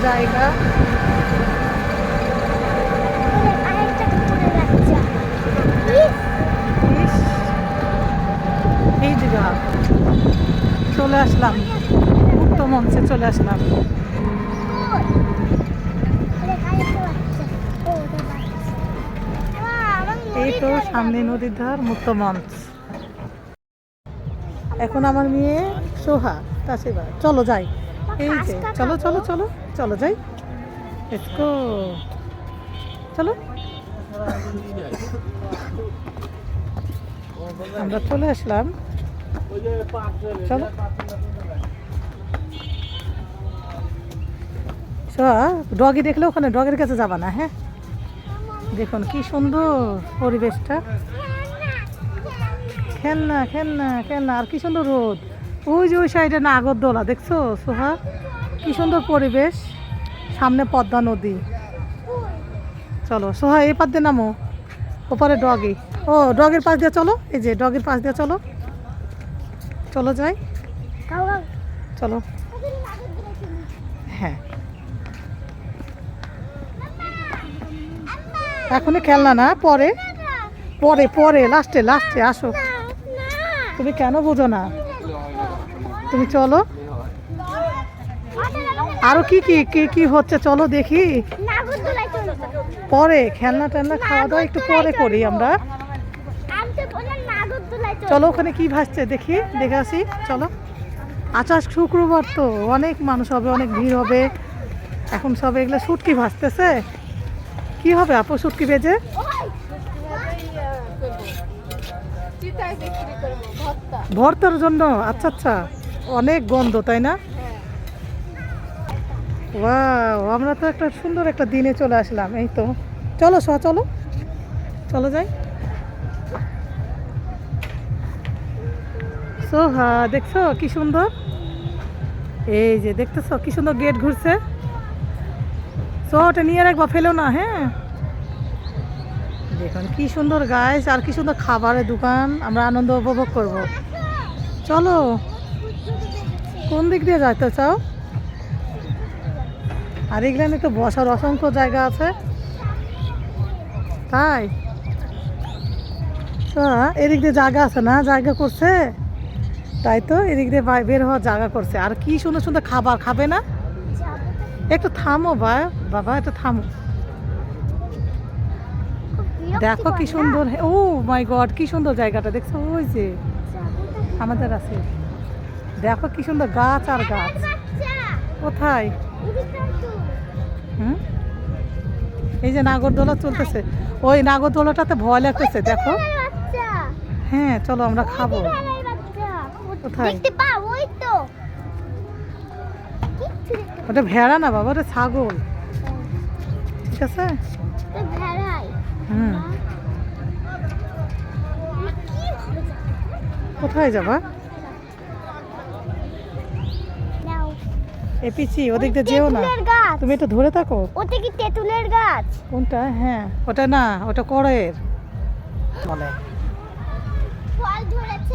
জায়গা। এই জায়গা চলে আসলাম, মুক্ত মঞ্চে চলে আসলাম। এই তো সামনে নদীর ধার, মুক্ত মঞ্চ। এখন আমার মেয়ে সোহা তাসিবা, চলো যাই। এই যে চলো চলো চলো চলো যাই, লেটস গো, চলো। আমরা চলে আসলাম, চলো। সোহা, ডগি দেখলে ওখানে ডগের কাছে যাবা না, হ্যাঁ? দেখুন কি সুন্দর পরিবেশটা, খেলনা খেলনা খেলনা, আর কি সুন্দর রোদ। ওই যে ওই সাইডে নাগরদোলা দেখছো সোহা, কি সুন্দর পরিবেশ, সামনে পদ্মা নদী। চলো সোহা, এই পাশ দিয়ে নামো, ওপারে ডগি। ও ডগের পাশ দিয়ে চলো, এই যে ডগের পাশ দিয়ে চলো, চলো যাই, চলো। হ্যাঁ, এখনই খেলনা না, পরে পরে পরে লাস্টে লাস্টে আসো। তুমি কেন বোঝো না? তুমি চলো, আরো কি কি কি কি হচ্ছে চলো দেখি। পরে খেলনা টেলনা খাওয়া দাওয়া একটু পরে করি আমরা। চলো ওখানে কি ভাসছে দেখি, দেখে আসি, চলো। আচ্ছা আজ শুক্রবার তো অনেক মানুষ হবে, অনেক ভিড় হবে। এখন সব এগুলো শুটকি ভাসতেছে, কি হবে আপু শুটকি ভেজে? ভর্তার জন্য? আচ্ছা আচ্ছা, অনেক গন্ধ তাই না? ওয়াও, আমরা তো একটা সুন্দর একটা দিনে চলে আসলাম। এই তো চলো সোহা, চলো চলো যাই। সোহা দেখছো কি সুন্দর, এই যে দেখতেছো কি সুন্দর গেট ঘুরছে। সোহাটা নিয়ে রাখবা, ফেলো না, হ্যাঁ? দেখুন কি সুন্দর গাছ, আর কি সুন্দর খাবারের দোকান, আমরা আনন্দ উপভোগ করব। চলো, কোন দিক দিয়ে যাইতে চাও? আর এখানে তো বসার অসংখ্য জায়গা আছে, তাই এদিক দিয়ে জায়গা আছে না, জায়গা করছে, তাই তো এদিক দিয়ে বের হওয়ার জায়গা করছে। আর কি সুন্দর সুন্দর খাবার, খাবে না? একটু থামো বাবা, একটু থামো। দেখো কি সুন্দর, ও মাই গড কি সুন্দর জায়গাটা দেখছো, ওই যে আমাদের আছে, দেখো কি সুন্দর গাছ আর গাছ। কোথায়? হুম, এই যে নাগরদোলা চলতেছে, ওই নাগরদোলাটাতে ভয় লাগতেছে, দেখো। হ্যাঁ চলো আমরা খাবো। কোথায়? ওটা ভেড়া না বাবা, ওটা ছাগল, ঠিক আছে। হুম, কোথায় যাবা? এ পিছি, ওদিক দিয়ে যেও না, তুমি একটু ধরে থাকো। ওটা কি তেঁতুলের গাছ? কোনটা? হ্যাঁ ওটা না, ওটা কড়ের বলে। ফল ধরেছে।